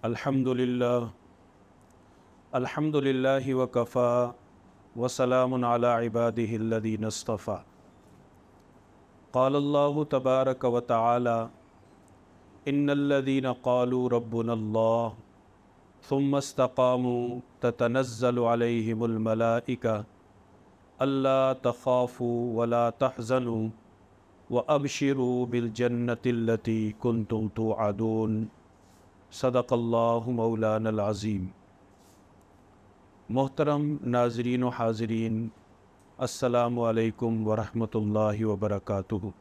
अल्हम्दुलिल्लाह अल्हम्दुलिल्लाहि व कफ़ा व सलामुन अला इबादिहिल्लज़ीना इस्तफ़ा। क़ालल्लाहु तबारक व तआला इन्नल्लज़ीना क़ालू रब्बुनल्लाह सुम्मा इस्तक़ामू ततनज़्ज़लु अलैहिमुल मलाइका अल्ला तख़ाफ़ू वला तहज़नू व अबशिरू बिल जन्नतिल्लती कुन्तुम तुअदून। सदक़ल्लाहु मौलानल अज़ीम। मोहतरम नाज़रीन व हाज़रीन, अस्सलामु अलैकुम व रहमतुल्लाहि व बरकातुहू।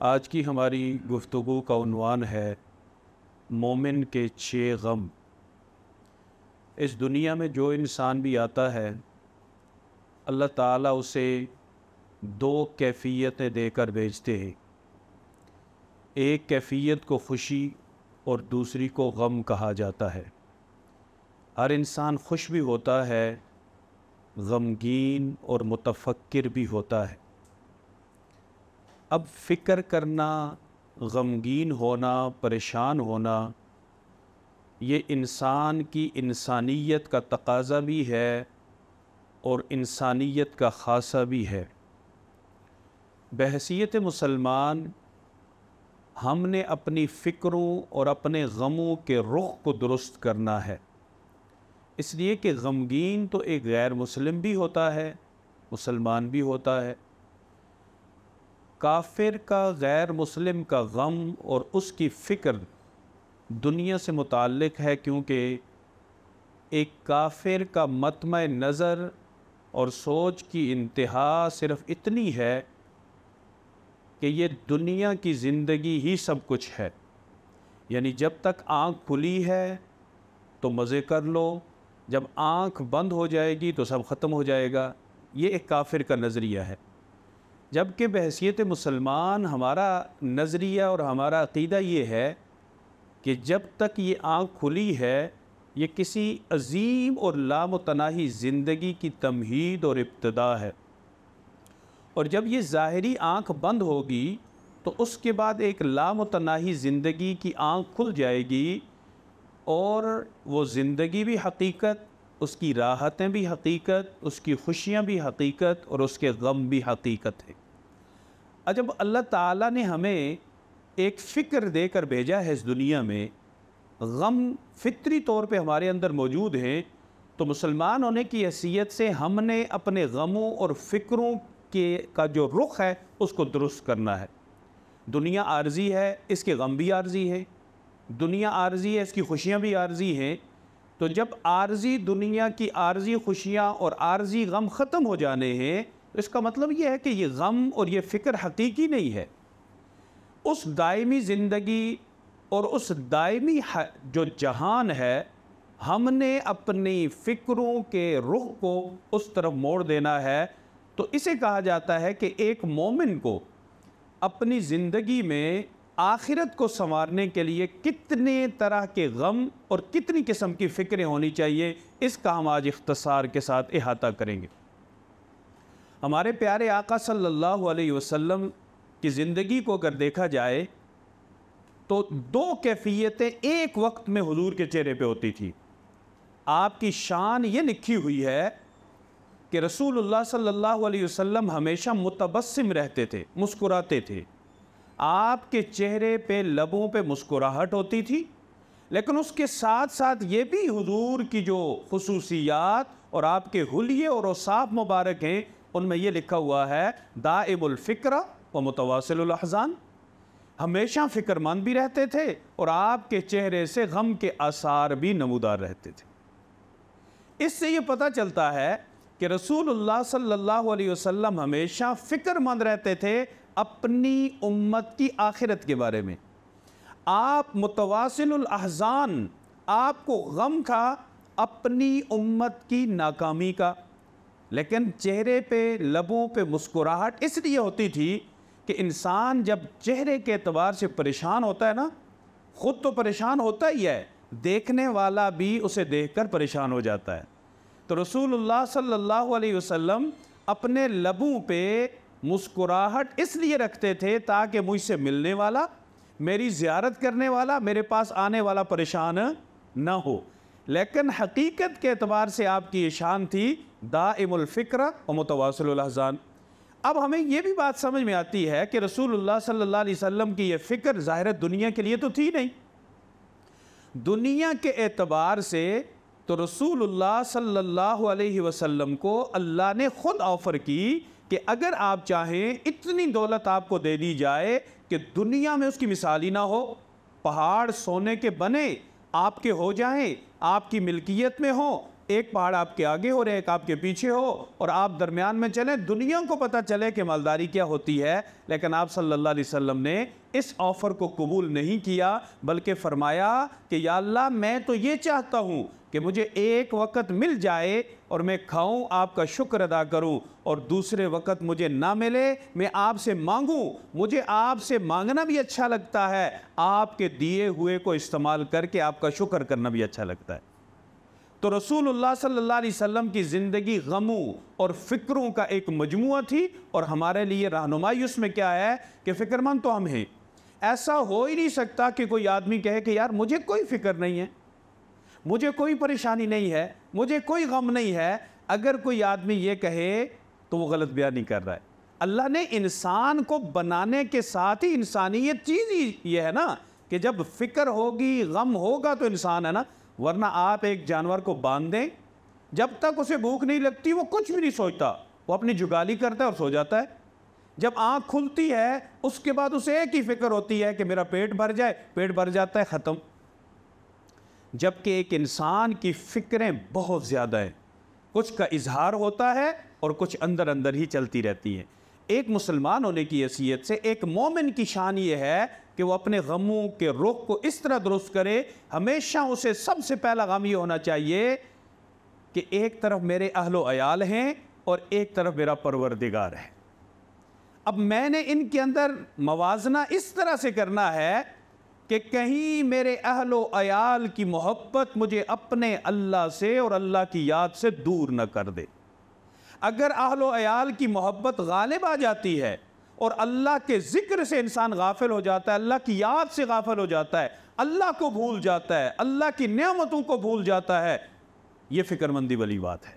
आज की हमारी गुफ्तगू का उन्वान है मोमिन के 6 गम। इस दुनिया में जो इंसान भी आता है, अल्लाह ताला उसे 2 कैफ़ियतें देकर भेजते हैं। एक कैफ़ियत को खुशी और दूसरी को गम कहा जाता है। हर इंसान खुश भी होता है, गमगीन और मुतफ़क्किर भी होता है। अब फ़िक्र करना, गमगीन होना, परेशान होना, ये इंसान की इंसानियत का तकाज़ा भी है और इंसानियत का ख़ासा भी है। बहैसियत मुसलमान हमने अपनी फ़िक्रों और अपने गमों के रुख को दुरुस्त करना है। इसलिए कि गमगीन तो एक गैर मुस्लिम भी होता है, मुसलमान भी होता है। काफिर का, गैर मुस्लिम का गम और उसकी फ़िक्र दुनिया से मुताल्लिक़ है, क्योंकि एक काफिर का मतम नज़र और सोच की इंतहा सिर्फ़ इतनी है कि ये दुनिया की ज़िंदगी ही सब कुछ है। यानी जब तक आँख खुली है तो मज़े कर लो, जब आँख बंद हो जाएगी तो सब ख़त्म हो जाएगा। ये एक काफिर का नज़रिया है। जबकि बहैसियत मुसलमान हमारा नज़रिया और हमारा अक़ीदा ये है कि जब तक ये आँख खुली है, ये किसी अज़ीम और लामुतनाही ज़िंदगी की तमहीद और इब्तिदा है। और जब ये ज़ाहिरी आँख बंद होगी तो उसके बाद एक लामुतनाही ज़िंदगी की आँख खुल जाएगी, और वो ज़िंदगी भी हकीकत, उसकी राहतें भी हकीकत, उसकी खुशियाँ भी हकीकत और उसके गम भी हकीकत है। जब अल्लाह ताला ने हमें एक फ़िक्र देकर भेजा है इस दुनिया में, गम फितरी तौर पे हमारे अंदर मौजूद हैं, तो मुसलमान होने की हैसियत से हमने अपने गमों और फ़िक्रों का जो रुख है उसको दुरुस्त करना है। दुनिया आर्जी है, इसके गम भी आर्जी है। दुनिया आर्जी है, इसकी खुशियाँ भी आर्जी हैं। तो जब आर्जी दुनिया की आर्जी खुशियाँ और आर्जी गम ख़त्म हो जाने हैं, तो इसका मतलब ये है कि ये गम और ये फ़िक्र हकीकी नहीं है। उस दायमी ज़िंदगी और उस दायमी जो जहान है, हमने अपनी फ़िक्रों के रुख को उस तरफ मोड़ देना है। तो इसे कहा जाता है कि एक मोमिन को अपनी ज़िंदगी में आखिरत को संवारने के लिए कितने तरह के गम और कितनी किस्म की फ़िक्रें होनी चाहिए, इसका हम आज इख्तिसार के साथ इहाता करेंगे। हमारे प्यारे आका सल्लल्लाहु अलैहि वसल्लम की ज़िंदगी को अगर देखा जाए तो 2 कैफ़ियतें एक वक्त में हुजूर के चेहरे पे होती थी। आपकी शान ये लिखी हुई है कि रसूलुल्लाह सल्लल्लाहु अलैहि वसल्लम हमेशा मुतबस्सिम रहते थे, मुस्कुराते थे। आपके चेहरे पे, लबों पे मुस्कुराहट होती थी, लेकिन उसके साथ साथ ये भी हुजूर की जो खुसूसियात और आपके हुलिये और औसाफ मुबारक हैं, उनमें ये लिखा हुआ है दाइमुल फ़िक्र व मुतवासिलुल अहज़ान। हमेशा फ़िक्रमंद भी रहते थे और आपके चेहरे से गम के आसार भी नमूदार रहते थे। इससे ये पता चलता है कि रसूलुल्लाह सल्लल्लाहु अलैहि वसल्लम हमेशा फ़िक्रमंद रहते थे अपनी उम्मत की आखिरत के बारे में। आप मुतवासिलुल अहज़ान, आपको गम था अपनी उम्मत की नाकामी का, लेकिन चेहरे पे, लबों पे मुस्कुराहट इसलिए होती थी कि इंसान जब चेहरे के एतबार से परेशान होता है ना, ख़ुद तो परेशान होता ही है, देखने वाला भी उसे देखकर परेशान हो जाता है। तो रसूलुल्लाह सल्लल्लाहु अलैहि वसल्लम अपने लबों पे मुस्कुराहट इसलिए रखते थे ताकि मुझसे मिलने वाला, मेरी ज़ियारत करने वाला, मेरे पास आने वाला परेशान ना हो। लेकिन हकीकत के एतबार से आपकी ये शान थी दाइमुल फ़िक्र व मुतवासिलुल अहज़ान। अब हमें ये भी बात समझ में आती है कि रसूलुल्लाह सल्लल्लाहु अलैहि वसल्लम की ये फ़िक्र ज़ाहिर दुनिया के लिए तो थी नहीं। दुनिया के एतबार से तो रसूलुल्लाह सल्लल्लाहु अलैहि वसल्लम को अल्लाह ने ख़ुद ऑफ़र की कि अगर आप चाहें इतनी दौलत आपको दे दी जाए कि दुनिया में उसकी मिसाल ही ना हो, पहाड़ सोने के बने आपके हो जाएं, आपकी मिल्कियत में हो, एक पहाड़ आपके आगे हो रहे, एक आपके पीछे हो और आप दरमियान में चलें, दुनिया को पता चले कि मालदारी क्या होती है। लेकिन आप सल्लल्लाहु अलैहि वसल्लम ने इस ऑफ़र को कबूल नहीं किया, बल्कि फरमाया कि या अल्लाह, मैं तो ये चाहता हूँ कि मुझे एक वक़्त मिल जाए और मैं खाऊं, आपका शुक्र अदा करूं, और दूसरे वक़्त मुझे ना मिले, मैं आपसे मांगूं। मुझे आपसे मांगना भी अच्छा लगता है, आपके दिए हुए को इस्तेमाल करके आपका शुक्र करना भी अच्छा लगता है। तो रसूलुल्लाह सल्लल्लाहु अलैहि वसल्लम की ज़िंदगी गमों और फ़िक्रों का एक मजमुआ थी, और हमारे लिए रहनुमाई उसमें क्या है कि फ़िक्रमंद तो हम हैं। ऐसा हो ही नहीं सकता कि कोई आदमी कहे कि यार मुझे कोई फ़िक्र नहीं है, मुझे कोई परेशानी नहीं है, मुझे कोई गम नहीं है। अगर कोई आदमी ये कहे तो वो गलत बयान नहीं कर रहा है। अल्लाह ने इंसान को बनाने के साथ ही इंसानियत चीज़ ही ये है ना कि जब फ़िक्र होगी, गम होगा तो इंसान है ना। वरना आप एक जानवर को बांध दें, जब तक उसे भूख नहीं लगती वो कुछ भी नहीं सोचता, वो अपनी जुगाली करता है और सो जाता है। जब आँख खुलती है उसके बाद उसे एक ही फ़िक्र होती है कि मेरा पेट भर जाए, पेट भर जाता है, ख़त्म। जबकि एक इंसान की फ़िक्रें बहुत ज़्यादा हैं, कुछ का इजहार होता है और कुछ अंदर अंदर ही चलती रहती हैं। एक मुसलमान होने की हैसियत से एक मोमिन की शान ये है कि वो अपने गमों के रुख को इस तरह दुरुस्त करे। हमेशा उसे सबसे पहला गम ये होना चाहिए कि एक तरफ मेरे अहलो अयाल हैं और एक तरफ मेरा परवरदिगार है। अब मैंने इनके अंदर मवाजना इस तरह से करना है कि कहीं मेरे अहलो अयाल की मोहब्बत मुझे अपने अल्लाह से और अल्लाह की याद से दूर न कर दे। अगर अहलो अयाल की मोहब्बत गालिब आ जाती है और अल्लाह के ज़िक्र से इंसान गाफिल हो जाता है, अल्लाह की याद से गाफिल हो जाता है, अल्लाह को भूल जाता है, अल्लाह की नेमतों को भूल जाता है, ये फ़िक्रमंदी वाली बात है।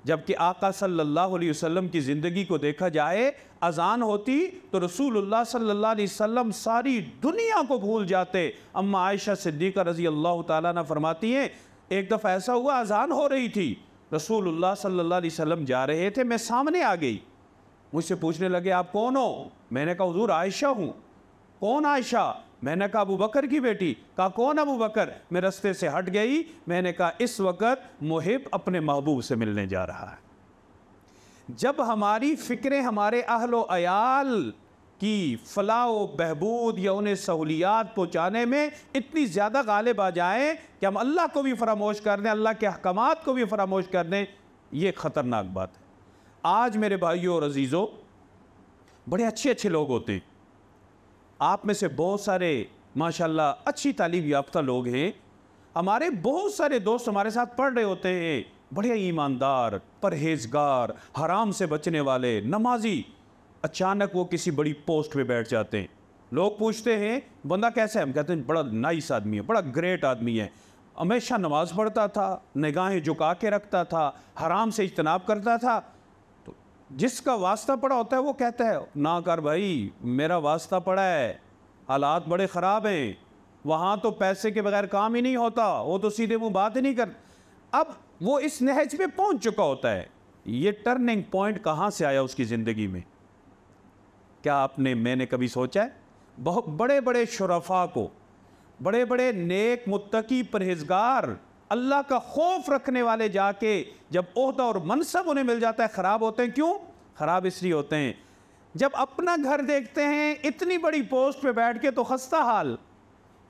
जबकि आका सल्लल्लाहु अलैहि वसल्लम की ज़िंदगी को देखा जाए, अज़ान होती तो रसूलुल्लाह सल्लल्लाहु अलैहि वसल्लम सारी दुनिया को भूल जाते। अम्मा आयशा सिद्दीक़ा रज़ी अल्लाह ताला अन्हा फरमाती हैं, एक दफ़ा ऐसा हुआ, अज़ान हो रही थी, रसूलुल्लाह सल्लल्लाहु अलैहि वसल्लम जा रहे थे, मैं सामने आ गई, मुझसे पूछने लगे आप कौन हो? मैंने कहा हुज़ूर आयशा हूँ। कौन आयशा? मैंने कहा अबू बकर की बेटी। कहा कौन अबू बकर? मैं रास्ते से हट गई, मैंने कहा इस वक़्त मुहिब अपने महबूब से मिलने जा रहा है। जब हमारी फ़िक्रें हमारे अहलो अयाल की फ़लाह बहबूद या उन्हें सहूलियात पहुँचाने में इतनी ज़्यादा गालिब आ जाएँ कि हम अल्लाह को भी फरामोश कर दें, अल्लाह के अहकामात को भी फरामोश कर दें, ये ख़तरनाक बात है। आज मेरे भाइयों और अजीज़ों, बड़े अच्छे अच्छे लोग होते हैं, आप में से बहुत सारे माशाल्लाह अच्छी तालीम याफ्ता लोग हैं। हमारे बहुत सारे दोस्त हमारे साथ पढ़ रहे होते हैं, बड़े ईमानदार, परहेजगार, हराम से बचने वाले, नमाजी। अचानक वो किसी बड़ी पोस्ट पे बैठ जाते हैं। लोग पूछते हैं बंदा कैसा है? हम कहते हैं बड़ा नाइस आदमी है, बड़ा ग्रेट आदमी है, हमेशा नमाज़ पढ़ता था, निगाहें झुका के रखता था, हराम से इज्तनाब करता था। तो जिसका वास्ता पड़ा होता है वो कहता है ना कर भाई, मेरा वास्ता पड़ा है, हालात बड़े ख़राब हैं, वहाँ तो पैसे के बगैर काम ही नहीं होता, वो तो सीधे मुँह बात ही नहीं कर। अब वो इस नहज पे पहुँच चुका होता है। ये टर्निंग पॉइंट कहाँ से आया उसकी ज़िंदगी में? क्या मैंने कभी सोचा है? बहुत बड़े बड़े शुरफा को, बड़े बड़े नेक मुत्तकी परहेजगार अल्लाह का खौफ रखने वाले जाके जब ओहदा और मनसब उन्हें मिल जाता है, ख़राब होते हैं। क्यों ख़राब? इसलिए होते हैं जब अपना घर देखते हैं इतनी बड़ी पोस्ट पे बैठ के तो खस्ता हाल,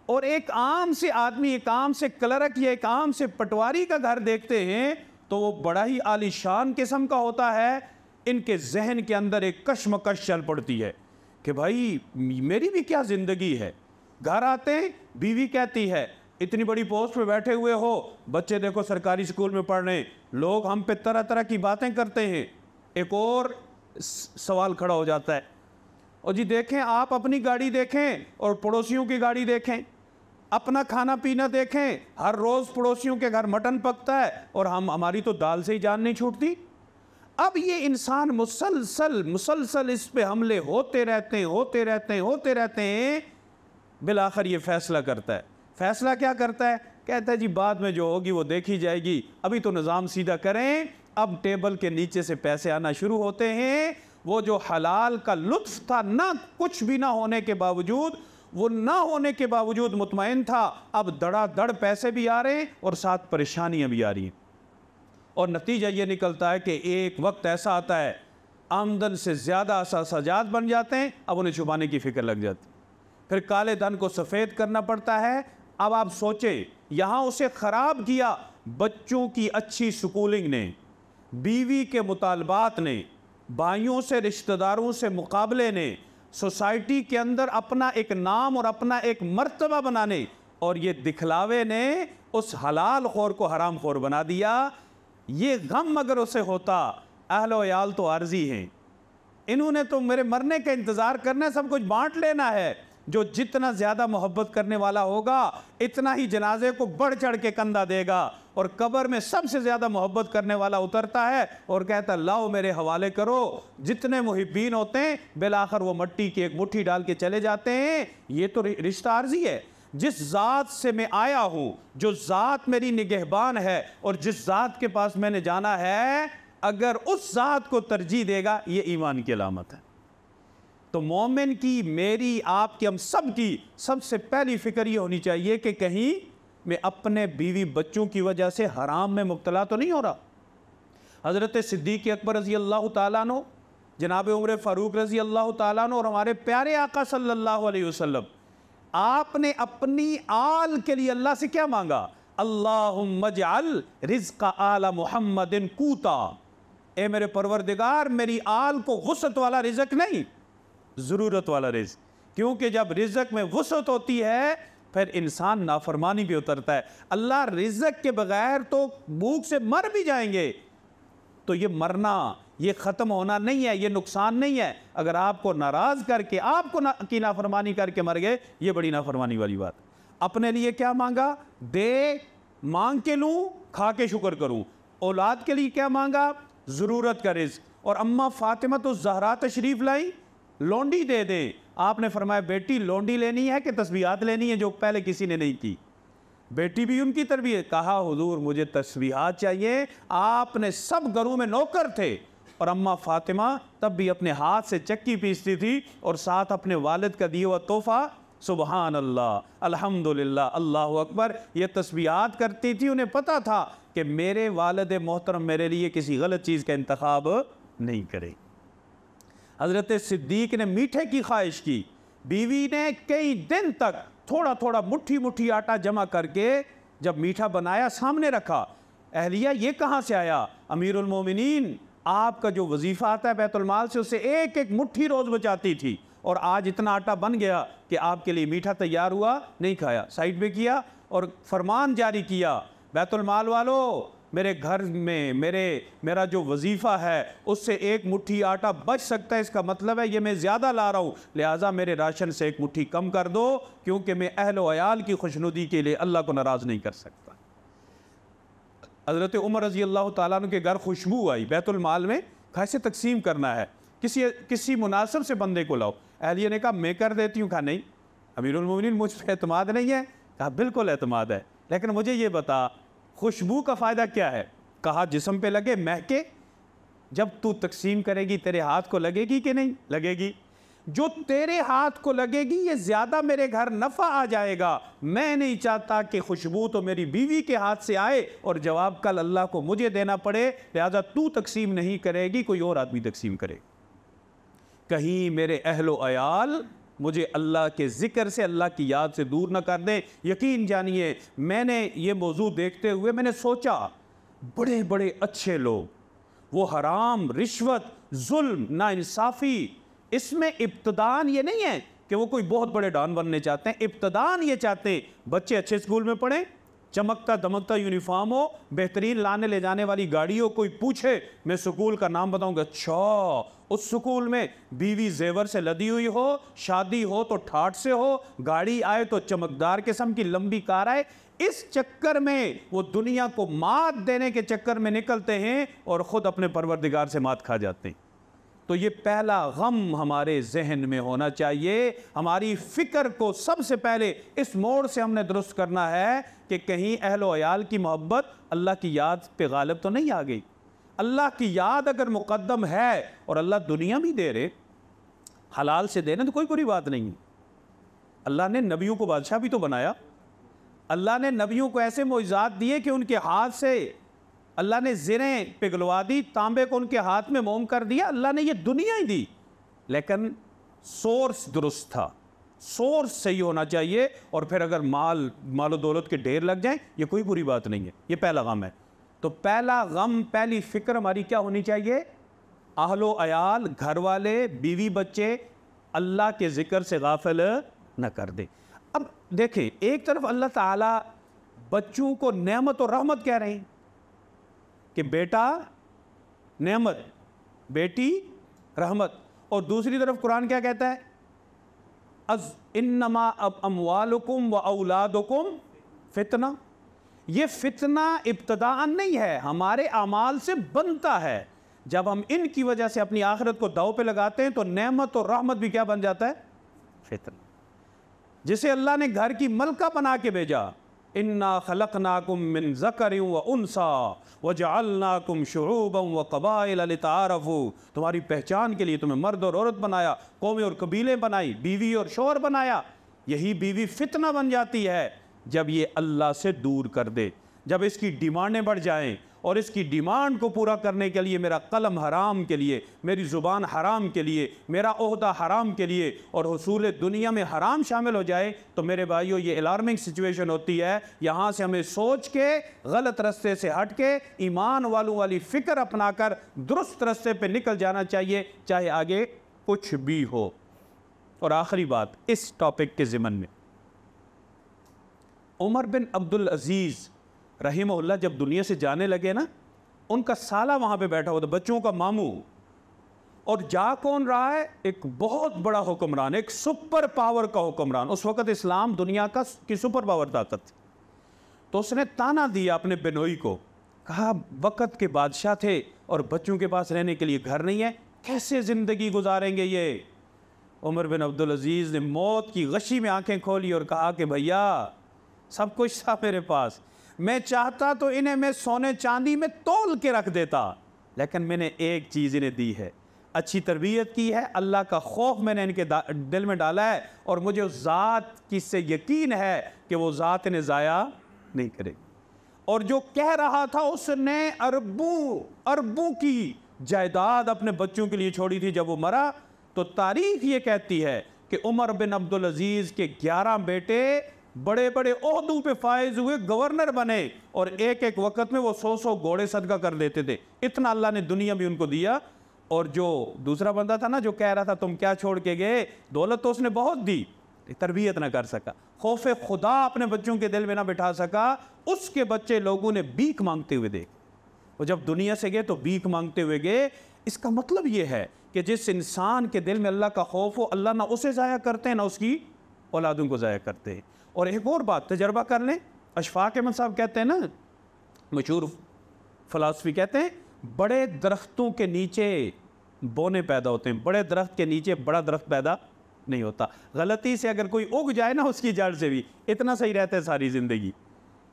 और एक आम से आदमी, एक आम से क्लर्क या एक आम से पटवारी का घर देखते हैं तो वो बड़ा ही आलीशान किस्म का होता है। इनके जहन के अंदर एक कश्मकश चल पड़ती है कि भाई मेरी भी क्या ज़िंदगी है। घर आते हैं, बीवी कहती है इतनी बड़ी पोस्ट पे बैठे हुए हो, बच्चे देखो सरकारी स्कूल में पढ़ रहे हैं, लोग हम पे तरह तरह की बातें करते हैं। एक और सवाल खड़ा हो जाता है, और जी देखें, आप अपनी गाड़ी देखें और पड़ोसियों की गाड़ी देखें, अपना खाना पीना देखें, हर रोज़ पड़ोसियों के घर मटन पकता है और हमारी तो दाल से ही जान नहीं छूटती। अब ये इंसान मुसलसल इस पे हमले होते रहते हैं, बिलाखिर ये फैसला करता है। फैसला क्या करता है? कहता है जी बाद में जो होगी वो देखी जाएगी, अभी तो निज़ाम सीधा करें। अब टेबल के नीचे से पैसे आना शुरू होते हैं। वो जो हलाल का लुत्फ था, ना कुछ भी ना होने के बावजूद, वो ना होने के बावजूद मुतमईन था, अब धड़ाधड़ पैसे भी आ रहे हैं और साथ परेशानियां भी आ रही हैं। और नतीजा ये निकलता है कि एक वक्त ऐसा आता है, आमदन से ज़्यादा असाजात बन जाते हैं, अब उन्हें छुपाने की फ़िक्र लग जाती, फिर काले धन को सफ़ेद करना पड़ता है। अब आप सोचें, यहाँ उसे ख़राब किया बच्चों की अच्छी स्कूलिंग ने, बीवी के मुतालबात ने, भाइयों से रिश्तेदारों से मुकाबले ने, सोसाइटी के अंदर अपना एक नाम और अपना एक मर्तबा बनाने और ये दिखलावे ने उस हलाल खोर को हराम खोर बना दिया। ये गम अगर उसे होता, अहलो याल तो आर्जी हैं, इन्होंने तो मेरे मरने का इंतज़ार करना है, सब कुछ बांट लेना है। जो जितना ज़्यादा मोहब्बत करने वाला होगा इतना ही जनाजे को बढ़ चढ़ के कंधा देगा। और कब्र में सबसे ज़्यादा मोहब्बत करने वाला उतरता है और कहता लाओ मेरे हवाले करो। जितने मुहिब्बीन होते हैं बिलाखिर वो मट्टी की एक मुट्ठी डाल के चले जाते हैं। ये तो रिश्ता आर्जी है। जिस ज़ात से मैं आया हूँ, जो ज़ात मेरी निगहबान है और जिस ज़ात के पास मैंने जाना है, अगर उस ज़ात को तरजीह देगा, ये ईमान की अलामत है। तो मोमिन की, मेरी, आपकी, हम सब की सबसे पहली फ़िक्र ये होनी चाहिए कि कहीं मैं अपने बीवी बच्चों की वजह से हराम में मुब्तला तो नहीं हो रहा। हज़रत सिद्दीक़ अकबर रज़ी अल्लाह ताला अन्हु, जनाब उमर फ़ारूक रज़ी अल्लाह ताला अन्हु और हमारे प्यारे आका सल्लल्लाहु अलैहि वसल्लम, आपने अपनी आल के लिए अल्लाह से क्या मांगा? अल्लाहुम्मा जअल रिज़्क़ आला मुहम्मदिन कूता। ए मेरे परवरदिगार, मेरी आल को वुसअत वाला रिज़्क़ नहीं, ज़रूरत वाला रिज़्क़। क्योंकि जब रिज़्क़ में वुसअत होती है फिर इंसान नाफरमानी भी उतरता है। अल्लाह रिज़्क़ के बगैर तो भूख से मर भी जाएंगे। तो ये मरना, ये ख़त्म होना नहीं है, ये नुकसान नहीं है। अगर आपको नाराज़ करके, आपको की नाफरमानी करके मर गए, ये बड़ी नाफरमानी वाली बात। अपने लिए क्या मांगा? दे मांग के लूँ, खा के शुक्र करूँ। औलाद के लिए क्या मांगा? ज़रूरत का रिज़्क़। और अम्मा फ़ातिमा तो ज़हरा तशरीफ़ लाई, लौंडी दे दे। आपने फरमाया बेटी लौंडी लेनी है कि तस्बीहात लेनी है, जो पहले किसी ने नहीं की। बेटी भी उनकी तरबियत। कहा हुजूर मुझे तस्बीहात चाहिए। आपने सब घरों में नौकर थे और अम्मा फ़ातिमा तब भी अपने हाथ से चक्की पीसती थी और साथ अपने वालिद का दिया हुआ तोहफ़ा, सुबहान अल्लाह, अल्हम्दुलिल्लाह, अल्लाहु अकबर, ये तस्बीहात करती थी। उन्हें पता था कि मेरे वालिद मोहतरम मेरे लिए किसी गलत चीज़ का इंतखाब नहीं करे। हज़रत सिद्दीक़ ने मीठे की ख्वाहिश की। बीवी ने कई दिन तक थोड़ा थोड़ा मुट्ठी मुट्ठी आटा जमा करके जब मीठा बनाया, सामने रखा। अहलिया ये कहाँ से आया? अमीरुल मोमिनीन, आपका जो वजीफ़ा आता है बैतुल माल से, उससे एक एक मुट्ठी रोज़ बचाती थी। और आज इतना आटा बन गया कि आपके लिए मीठा तैयार हुआ, नहीं खाया, साइड पे किया और फरमान जारी किया, बैतुल माल वालों, मेरे घर में मेरा जो वजीफ़ा है उससे एक मुट्ठी आटा बच सकता है, इसका मतलब है ये मैं ज़्यादा ला रहा हूँ, लिहाजा मेरे राशन से एक मुट्ठी कम कर दो, क्योंकि मैं अहल अयाल की खुशनुदी के लिए अल्लाह को नाराज़ नहीं कर सकता। हज़रत उमर रज़ी अल्लाह ताला अन्हु के घर खुशबू आई, बैतुल माल में कैसे तकसीम करना है, किसी मुनासिब से बंदे को लाओ। अहलिया ने कहा मैं कर देती हूँ। कहा नहीं अमीरुल मोमिनीन, मुझ पर एतमाद नहीं है। कहा बिल्कुल एतमाद है, लेकिन मुझे ये बता खुशबू का फ़ायदा क्या है? कहा जिस्म पे लगे, महके, जब तू तकसीम करेगी तेरे हाथ को लगेगी कि नहीं लगेगी? जो तेरे हाथ को लगेगी ये ज़्यादा मेरे घर नफ़ा आ जाएगा। मैं नहीं चाहता कि खुशबू तो मेरी बीवी के हाथ से आए और जवाब कल अल्लाह को मुझे देना पड़े, लिहाजा तू तकसीम नहीं करेगी, कोई और आदमी तकसीम करे। कहीं मेरे अहलो अयाल मुझे अल्लाह के ज़िक्र से, अल्लाह की याद से दूर न कर दें। यकीन जानिए, मैंने ये मौजू देखते हुए मैंने सोचा, बड़े बड़े अच्छे लोग, वो हराम, रिश्वत, जुल्म, नाइंसाफ़ी, इसमें इब्तदान ये नहीं है कि वो कोई बहुत बड़े डॉन बनने चाहते हैं। इब्तदान ये चाहते हैं बच्चे अच्छे स्कूल में पढ़ें, चमकता दमकता यूनिफॉर्म हो, बेहतरीन लाने ले जाने वाली गाड़ी हो, कोई पूछे मैं स्कूल का नाम बताऊंगा, अच्छा उस स्कूल में बीवी जेवर से लदी हुई हो, शादी हो तो ठाठ से हो, गाड़ी आए तो चमकदार किस्म की लंबी कार आए। इस चक्कर में वो दुनिया को मात देने के चक्कर में निकलते हैं और ख़ुद अपने परवरदिगार से मात खा जाते हैं। तो ये पहला गम हमारे जहन में होना चाहिए। हमारी फ़िक्र को सबसे पहले इस मोड़ से हमने दुरुस्त करना है कि कहीं अहलो अयाल की मोहब्बत अल्लाह की याद पे गालिब तो नहीं आ गई। अल्लाह की याद अगर मुक़द्दम है और अल्लाह दुनिया भी दे रहे, हलाल से दे रहे, तो कोई बुरी बात नहीं है। अल्लाह ने नबियों को बादशाह भी तो बनाया। अल्लाह ने नबियों को ऐसे मोइज़ात दिए कि उनके हाथ से अल्लाह ने ज़रें पिघलवा दी, तांबे को उनके हाथ में मोम कर दिया। अल्लाह ने ये दुनिया ही दी, लेकिन सोर्स दुरुस्त था, सोर्स सही होना चाहिए। और फिर अगर मालो दौलत के ढेर लग जाएं, ये कोई बुरी बात नहीं है। ये पहला गम है। तो पहला गम, पहली फ़िक्र हमारी क्या होनी चाहिए? अहलो अयाल, घर वाले, बीवी बच्चे अल्लाह के ज़िक्र से गाफिल न कर दे। अब देखें, एक तरफ अल्लाह ताला बच्चों को नेमत और रहमत कह रहे हैं कि बेटा नेमत, बेटी रहमत, और दूसरी तरफ कुरान क्या कहता है? अज इन्नमा अब अमवालुकुम व औलादुकुम फितना। ये फितना इब्तदाअन नहीं है, हमारे अमाल से बनता है। जब हम इनकी वजह से अपनी आखिरत को दाव पे लगाते हैं तो नेमत और रहमत भी क्या बन जाता है? फितना। जिसे अल्लाह ने घर की मलका बना के भेजा, इन्ना खलकनाकुम मिन ज़करिन व उन्सा वजअलनाकुम शुऊबन व क़बाइल लिताअरफ़ू। तुम्हारी पहचान के लिए तुम्हें मर्द और औरत बनाया, कौमें और कबीले बनाई, बीवी और शौहर बनाया। यही बीवी फितना बन जाती है जब ये अल्लाह से दूर कर दे, जब इसकी डिमांडें बढ़ जाएं, और इसकी डिमांड को पूरा करने के लिए मेरा कलम हराम के लिए, मेरी ज़ुबान हराम के लिए, मेरा ओहदा हराम के लिए, और हुसूल दुनिया में हराम शामिल हो जाए, तो मेरे भाइयों ये अलार्मिंग सिचुएशन होती है। यहाँ से हमें सोच के गलत रास्ते से हट के ईमान वालों वाली फ़िक्र अपना कर दुरुस्त रास्ते पर निकल जाना चाहिए, चाहे आगे कुछ भी हो। और आखिरी बात इस टॉपिक के ज़िमन में, उमर बिन अब्दुल अजीज़ रहीमहुल्लाह जब दुनिया से जाने लगे ना, उनका साला वहाँ पे बैठा हुआ था, बच्चों का मामू। और जा कौन रहा है? एक बहुत बड़ा हुक्मरान, एक सुपर पावर का हुक्मरान। उस वक़्त इस्लाम दुनिया की सुपर पावर ताकत थी। तो उसने ताना दिया अपने बिनोई को, कहा वक़्त के बादशाह थे और बच्चों के पास रहने के लिए घर नहीं है, कैसे ज़िंदगी गुजारेंगे ये? उमर बिन अब्दुल अजीज़ ने मौत की गशी में आंखें खोली और कहा कि भैया सब कुछ था मेरे पास, मैं चाहता तो इन्हें मैं सोने चांदी में तोल के रख देता, लेकिन मैंने एक चीज़ इन्हें दी है, अच्छी तरबियत की है, अल्लाह का खौफ मैंने इनके दिल में डाला है, और मुझे उस ज़ात की से यकीन है कि वो ज़ात इन्हें ज़ाया नहीं करेगी। और जो कह रहा था उसने अरबों की जायदाद अपने बच्चों के लिए छोड़ी थी। जब वो मरा तो तारीख ये कहती है कि उमर बिन अब्दुल अजीज़ के 11 बेटे बड़े बड़े ओहदों पे फायज हुए, गवर्नर बने, और एक एक वक्त में वो 100 घोड़े सदका कर देते थे। इतना अल्लाह ने दुनिया भी उनको दिया। और जो दूसरा बंदा था ना, जो कह रहा था तुम क्या छोड़ के गए, दौलत तो उसने बहुत दी, तरबियत ना कर सका, खौफ खुदा अपने बच्चों के दिल में ना बिठा सका। उसके बच्चे लोगों ने भीख मांगते हुए देखे, वो जब दुनिया से गए तो भीख मांगते हुए गए। इसका मतलब ये है कि जिस इंसान के दिल में अल्लाह का खौफ हो, अल्लाह ना उसे ज़ाया करते हैं ना उसकी औलादों को ज़ाया करते हैं। और एक और बात तजर्बा कर लें, अशफाक अहमद साहब कहते हैं ना, मशहूर फ़िलासफ़ी, कहते हैं बड़े दरख्तों के नीचे बोने पैदा होते हैं, बड़े दरख्त के नीचे बड़ा दरख्त पैदा नहीं होता। गलती से अगर कोई उग जाए ना उसकी जड़ से भी, इतना सही रहता है सारी ज़िंदगी।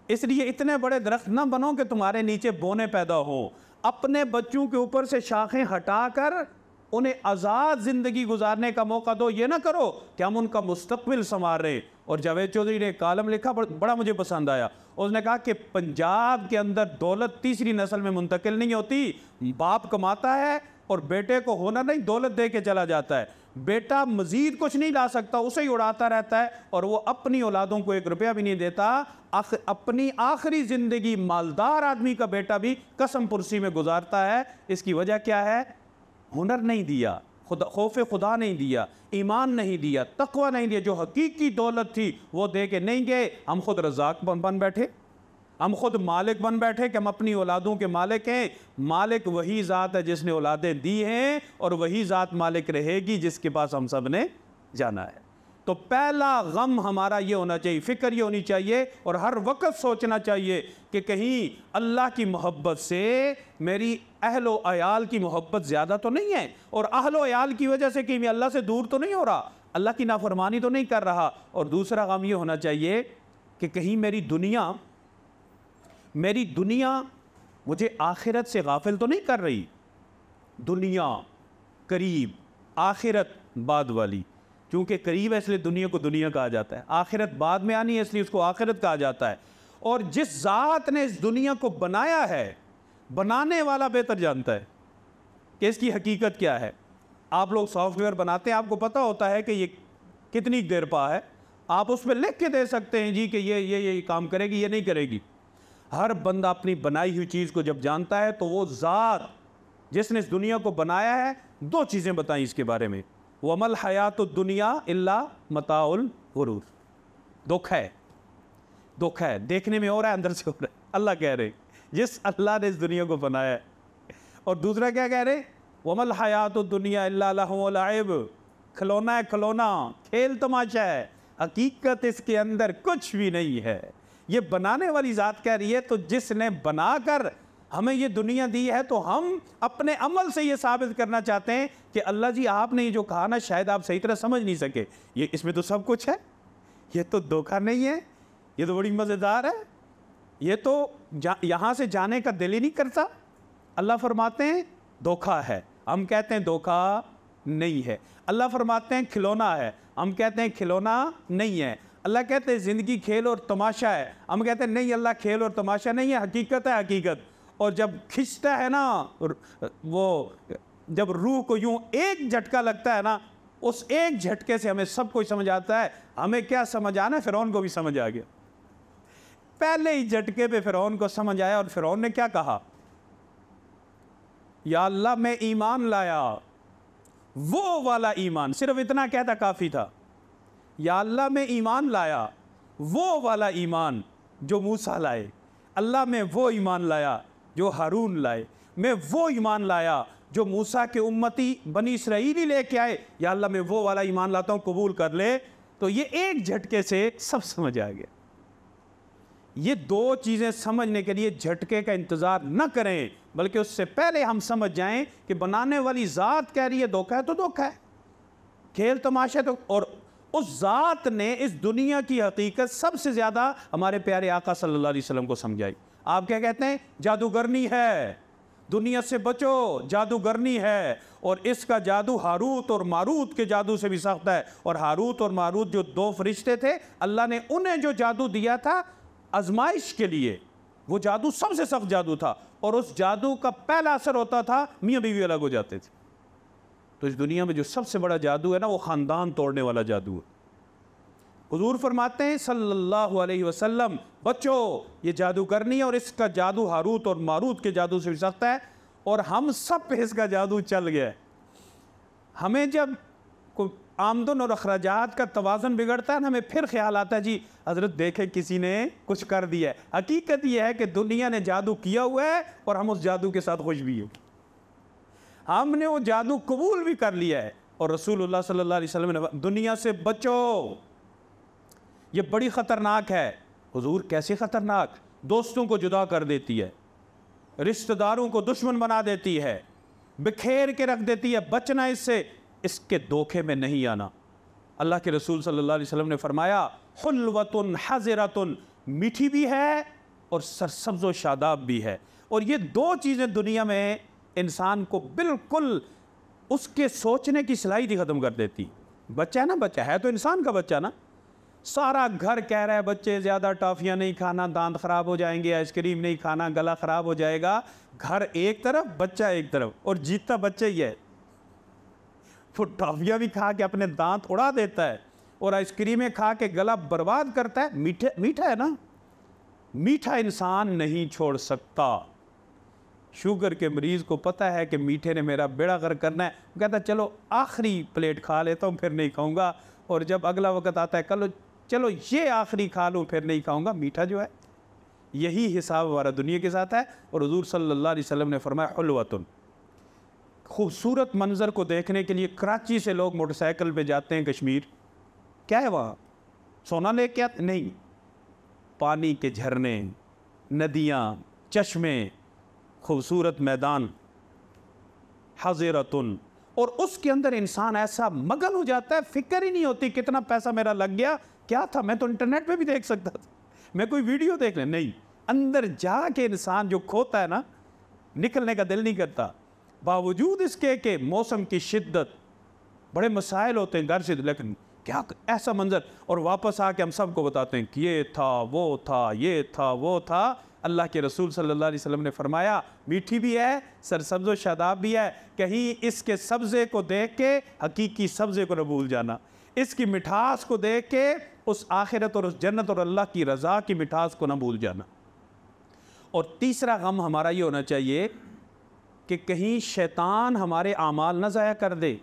इसलिए इतने बड़े दरख्त ना बनो कि तुम्हारे नीचे बोने पैदा हो। अपने बच्चों के ऊपर से शाखें हटाकर उन्हें आज़ाद ज़िंदगी गुजारने का मौका दो। ये ना करो कि हम उनका मुस्तकबिल संवार रहे। और जावेद चौधरी ने कालम लिखा, बड़ा मुझे पसंद आया। उसने कहा कि पंजाब के अंदर दौलत तीसरी नस्ल में मुंतकिल नहीं होती, बाप कमाता है और बेटे को होना नहीं दौलत दे के चला जाता है। बेटा मज़ीद कुछ नहीं ला सकता, उसे ही उड़ाता रहता है, और वो अपनी औलादों को 1 रुपया भी नहीं देता। अपनी आखिरी ज़िंदगी मालदार आदमी का बेटा भी कसम पुरसी में गुजारता है। इसकी वजह क्या है? हुनर नहीं दिया, खौफ खुदा नहीं दिया, ईमान नहीं दिया, तकवा नहीं दिया। जो हकीकी दौलत थी वो दे के नहीं गए, हम खुद रज़ाक बन बैठे। हम खुद मालिक बन बैठे कि हम अपनी औलादों के मालिक हैं। मालिक वही ज़ात है जिसने औलादें दी हैं, और वही ज़ात मालिक रहेगी जिसके पास हम सब ने जाना है। तो पहला गम हमारा ये होना चाहिए, फ़िक्र ये होनी चाहिए और हर वक्त सोचना चाहिए कि कहीं अल्लाह की मोहब्बत से मेरी अहलो अयाल की मोहब्बत ज़्यादा तो नहीं है, और अहलो अयाल की वजह से कि मैं अल्लाह से दूर तो नहीं हो रहा, अल्लाह की नाफरमानी तो नहीं कर रहा। और दूसरा गम ये होना चाहिए कि कहीं मेरी दुनिया मुझे आखिरत से गाफिल तो नहीं कर रही। दुनिया करीब, आखिरत बाद वाली। क्योंकि करीब है इसलिए दुनिया को दुनिया कहा जाता है, आखिरत बाद में आनी है इसलिए उसको आखिरत कहा जाता है। और जिस ज़ात ने इस दुनिया को बनाया है, बनाने वाला बेहतर जानता है कि इसकी हकीकत क्या है। आप लोग सॉफ्टवेयर बनाते हैं, आपको पता होता है कि ये कितनी देर पा है, आप उस पर लिख के दे सकते हैं जी कि ये काम करेगी, ये नहीं करेगी। हर बंदा अपनी बनाई हुई चीज़ को जब जानता है तो वो ज़ात जिसने इस दुनिया को बनाया है, दो चीज़ें बताई इसके बारे में, वमल हयात दुनिया इल्ला मताउल गुरूर। दुख है, देखने में हो रहा है, अंदर से हो रहा है। अल्लाह कह रहे जिस अल्लाह ने इस दुनिया को बनाया है। और दूसरा क्या कह रहे, वमल हयात दुनिया इल्ला लहव व लइब, खिलौना है, खिलौना, खेल तमाशा है, हकीकत इसके अंदर कुछ भी नहीं है। ये बनाने वाली ज़ात कह रही है। तो जिसने बनाकर हमें ये दुनिया दी है, तो हम अपने अमल से ये साबित करना चाहते हैं कि अल्लाह जी आपने ये जो कहा ना, शायद आप सही तरह समझ नहीं सके, ये इसमें तो सब कुछ है, ये तो धोखा नहीं है, ये तो बड़ी मज़ेदार है, ये तो यहाँ से जाने का दिल ही नहीं करता। अल्लाह फरमाते हैं धोखा है, हम कहते हैं धोखा नहीं है। अल्लाह फरमाते हैं खिलौना है, हम कहते हैं खिलौना नहीं है। अल्लाह कहते हैं ज़िंदगी खेल और तमाशा है, हम कहते हैं नहीं अल्लाह खेल और तमाशा नहीं है, हकीकत है हकीकत। और जब खिंचता है ना वो, जब रूह को यूं एक झटका लगता है ना, उस एक झटके से हमें सब कुछ समझ आता है। हमें क्या समझ आना, फ़िरौन को भी समझ आ गया। पहले ही झटके पे फ़िरौन को समझ आया, और फ़िरौन ने क्या कहा, या अल्लाह मैं ईमान लाया, वो वाला ईमान, सिर्फ इतना कहता काफ़ी था, या अल्लाह मैं ईमान लाया, वो वाला ईमान जो मूसा लाए, अल्लाह मैं वो ईमान लाया जो हारून लाए, मैं वो ईमान लाया जो मूसा के उम्मती बनी इसराइली लेके आए, या अल्लाह मैं वो वाला ईमान लाता हूँ, कबूल कर ले। तो ये एक झटके से सब समझ आ गया। ये दो चीज़ें समझने के लिए झटके का इंतज़ार न करें, बल्कि उससे पहले हम समझ जाएं कि बनाने वाली ज़ात कह रही है धोखा है तो धोखा है, खेल तमाशा तो। और उस ज़ात ने इस दुनिया की हकीकत सबसे ज़्यादा हमारे प्यारे आका सल्लल्लाहु अलैहि वसल्लम को समझाई। आप क्या कहते हैं, जादूगरनी है, दुनिया से बचो, जादूगरनी है, और इसका जादू हारूत और मारूत के जादू से भी सख्त है। और हारूत और मारूत जो दो फरिश्ते थे, अल्लाह ने उन्हें जो जादू दिया था आजमाइश के लिए, वो जादू सबसे सख्त जादू था, और उस जादू का पहला असर होता था मियाँ बीवी अलग हो जाते थे। तो इस दुनिया में जो सबसे बड़ा जादू है ना, वो ख़ानदान तोड़ने वाला जादू है। हुजूर फरमाते हैं सल्लल्लाहु अलैहि वसल्लम, बच्चो ये जादू करनी है, और इसका जादू हारूत और मारूत के जादू से भी सख्त है, और हम सब पे इसका जादू चल गया है। हमें जब कोई आमदन और अखराजात का तवाज़न बिगड़ता है ना, हमें फिर ख्याल आता है जी हज़रत देखे किसी ने कुछ कर दिया है। हकीकत यह है कि दुनिया ने जादू किया हुआ है, और हम उस जादू के साथ खुश भी हैं। हमने वो जादू कबूल भी कर लिया है। और रसूलुल्लाह सल्लल्लाहु अलैहि वसल्लम ने दुनिया से बचो, ये बड़ी ख़तरनाक है। हुजूर कैसे ख़तरनाक, दोस्तों को जुदा कर देती है, रिश्तेदारों को दुश्मन बना देती है, बिखेर के रख देती है। बचना इससे, इसके धोखे में नहीं आना। अल्लाह के रसूल सल्लल्लाहु अलैहि वसल्लम ने फरमाया, हुल्वतुन हज़रतुन, मीठी भी है और सरसब्ज़ व शादाब भी है। और ये दो चीज़ें दुनिया में इंसान को बिल्कुल उसके सोचने की सलाहियत ख़त्म कर देती। बच्चा है ना, बच्चा है तो इंसान का बच्चा ना, सारा घर कह रहा है बच्चे ज़्यादा टॉफ़ियाँ नहीं खाना, दांत ख़राब हो जाएंगे, आइसक्रीम नहीं खाना, गला ख़राब हो जाएगा। घर एक तरफ, बच्चा एक तरफ, और जीतता बच्चा ही है। वो टॉफ़ियाँ भी खा के अपने दांत उड़ा देता है, और आइसक्रीमें खा के गला बर्बाद करता है। मीठा है ना, मीठा इंसान नहीं छोड़ सकता। शुगर के मरीज़ को पता है कि मीठे ने मेरा बेड़ा गर्क करना है, वो कहता है चलो आखिरी प्लेट खा लेता हूँ, फिर नहीं खाऊंगा। और जब अगला वक्त आता है चलो ये आखिरी खा लूँ, फिर नहीं खाऊंगा। मीठा जो है यही हिसाब हमारा दुनिया के साथ है। और हुजूर सल्लल्लाहु अलैहि वसल्लम ने फरमाया हुल्वतुन, खूबसूरत मंज़र को देखने के लिए कराची से लोग मोटरसाइकिल पे जाते हैं कश्मीर, क्या है वहाँ, सोना लेके आते नहीं, पानी के झरने, नदियाँ, चश्मे, खूबसूरत मैदान, हज़ीरतुन, और उसके अंदर इंसान ऐसा मगन हो जाता है, फिक्र ही नहीं होती कितना पैसा मेरा लग गया, क्या था, मैं तो इंटरनेट पे भी देख सकता था, मैं कोई वीडियो देख ले, नहीं, अंदर जाके इंसान जो खोता है ना, निकलने का दिल नहीं करता। बावजूद इसके कि मौसम की शिद्दत, बड़े मसाइल होते हैं घर से, लेकिन क्या ऐसा मंजर, और वापस आके हम सबको बताते हैं कि ये था, वो था, ये था, वो था। अल्लाह के रसूल सल्लल्लाहु अलैहि वसल्लम ने फरमाया मीठी भी है, सरसब्ज़ व शादाब भी है, कहीं इसके सब्ज़े को देख के हकीकी सब्ज़े को न भूल जाना, इसकी मिठास को देख के उस आखिरत और उस जन्नत और अल्लाह की रज़ा की मिठास को न भूल जाना। और तीसरा गम हमारा ये होना चाहिए कि कहीं शैतान हमारे आमाल न ज़ाया कर दे।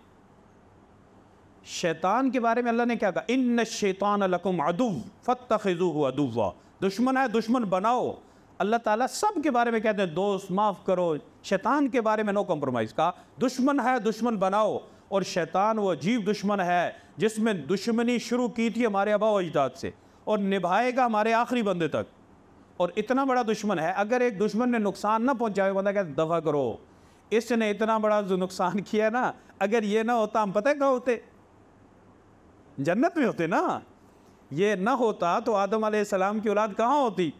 शैतान के बारे में अल्लाह ने क्या कहा, इन्न शैतान लकुम अदुव्व फत्तखिज़ूहु अदुव्वा, दुश्मन है, दुश्मन बनाओ। अल्लाह ताला सब के बारे में कहते हैं दोस्त, माफ़ करो। शैतान के बारे में नो कम्प्रोमाइज़, कहा दुश्मन है, दुश्मन बनाओ। और शैतान वो अजीब दुश्मन है जिसमें दुश्मनी शुरू की थी हमारे आबा व अजदाद से और निभाएगा हमारे आखिरी बंदे तक। और इतना बड़ा दुश्मन है, अगर एक दुश्मन ने नुकसान ना पहुँचाए, बंदा कहता दफ़ा करो, इसने इतना बड़ा जो नुकसान किया ना, अगर ये ना होता हम पता है कहाँ होते, जन्नत में होते ना। ये ना होता तो आदम अलैहिस्सलाम की औलाद कहाँ होती।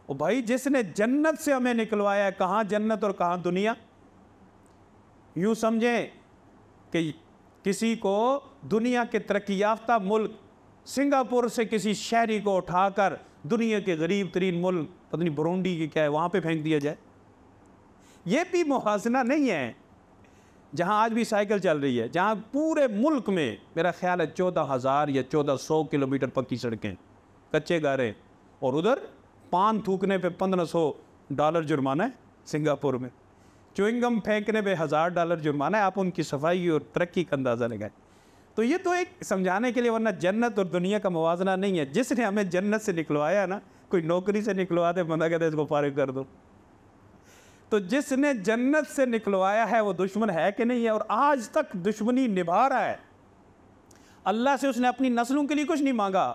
और भाई जिसने जन्नत से हमें निकलवाया है, कहाँ जन्नत और कहाँ दुनिया। यूँ समझें कि किसी को दुनिया के तरक्की याफ्ता मुल्क सिंगापुर से किसी शहरी को उठाकर दुनिया के गरीब तरीन मुल्क पता नहीं बुरुंडी की क्या है वहाँ पे फेंक दिया जाए, ये भी मुहासना नहीं है। जहाँ आज भी साइकिल चल रही है, जहाँ पूरे मुल्क में मेरा ख्याल है 14,000 या 1400 किलोमीटर पक्की सड़कें, कच्चे गारे, और उधर पान थूकने पे $1500 जुर्माना है। सिंगापुर में च्युइंगम फेंकने पे $1000 जुर्माना है। आप उनकी सफाई और तरक्की का अंदाज़ा लगाएं। तो ये तो एक समझाने के लिए, वरना जन्नत और दुनिया का मुवाजना नहीं है। जिसने हमें जन्नत से निकलवाया ना, कोई नौकरी से निकलवा दे, बंदा कहता है इसको फारिग कर दो। तो जिसने जन्नत से निकलवाया है वो दुश्मन है कि नहीं है, और आज तक दुश्मनी निभा रहा है। अल्लाह से उसने अपनी नस्लों के लिए कुछ नहीं मांगा,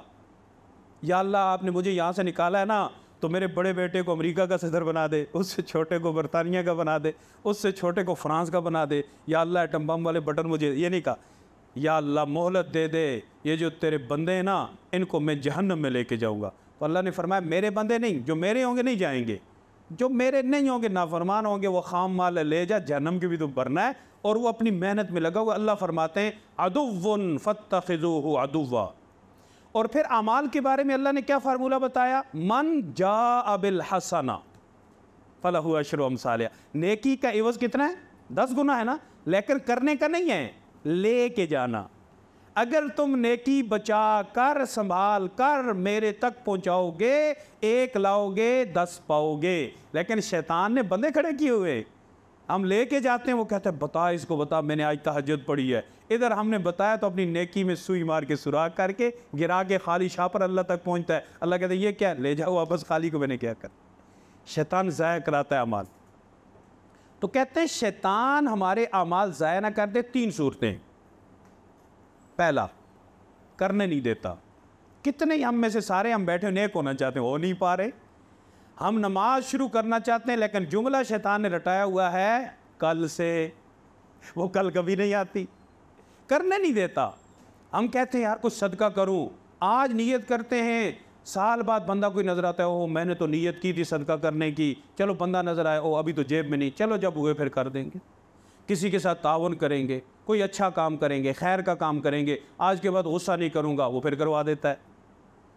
या अल्लाह आपने मुझे यहाँ से निकाला है ना, तो मेरे बड़े बेटे को अमेरिका का सदर बना दे, उससे छोटे को बरतानिया का बना दे, उससे छोटे को फ्रांस का बना दे, या अल्लाह एटम बम वाले बटन मुझे, ये नहीं कहा। या अल्लाह मोहलत दे दे, ये जो तेरे बंदे हैं ना, इनको मैं जहन्नम में लेके जाऊँगा। तो अल्लाह ने फरमाया मेरे बंदे नहीं, जो मेरे होंगे नहीं जाएंगे, जो मेरे नहीं होंगे, नाफरमान होंगे, वो खाम माल ले जा, जहन्नम की भी तो भरना है। और वो अपनी मेहनत में लगा हुआ। अल्लाह फरमाते हैं अदुव्वुन फत्तखिज़ूहु अदुव्वा। और फिर अमाल के बारे में अल्लाह ने क्या फार्मूला बताया, मन जाअ बिल हसना फलहु अशरु अमसालिहा। नेकी का इवज़ कितना है, 10 गुना है ना, लेकिन करने का नहीं है, लेके जाना। अगर तुम नेकी बचा कर संभाल कर मेरे तक पहुंचाओगे, 1 लाओगे 10 पाओगे। लेकिन शैतान ने बंदे खड़े किए हुए, हम लेके जाते हैं, वो कहते हैं बता इसको, बता मैंने आज तहज्जुद पढ़ी है। इधर हमने बताया तो अपनी नेकी में सुई मार के सुराख करके गिरा के खाली शाह पर अल्लाह तक पहुंचता है। अल्लाह कहते हैं ये क्या, ले जाओ वापस, खाली को मैंने क्या कर। शैतान ज़ाया कराता है अमाल। तो कहते हैं शैतान हमारे अमाल ज़ाया ना कर दे, 3 सूरतें। पहला, करने नहीं देता। कितने हम में से सारे हम बैठे नेक होना चाहते हैं, हो नहीं पा रहे। हम नमाज शुरू करना चाहते हैं, लेकिन जुमला शैतान ने रटाया हुआ है कल से, वो कल कभी नहीं आती, करने नहीं देता। हम कहते हैं यार कुछ सदका करूं, आज नीयत करते हैं, साल बाद बंदा कोई नज़र आता है, ओ मैंने तो नीयत की थी सदका करने की, चलो बंदा नज़र आए, ओ अभी तो जेब में नहीं, चलो जब हुए फिर कर देंगे। किसी के साथ तावन करेंगे, कोई अच्छा काम करेंगे, खैर का काम करेंगे, आज के बाद गुस्सा नहीं करूँगा, वो फिर करवा देता है।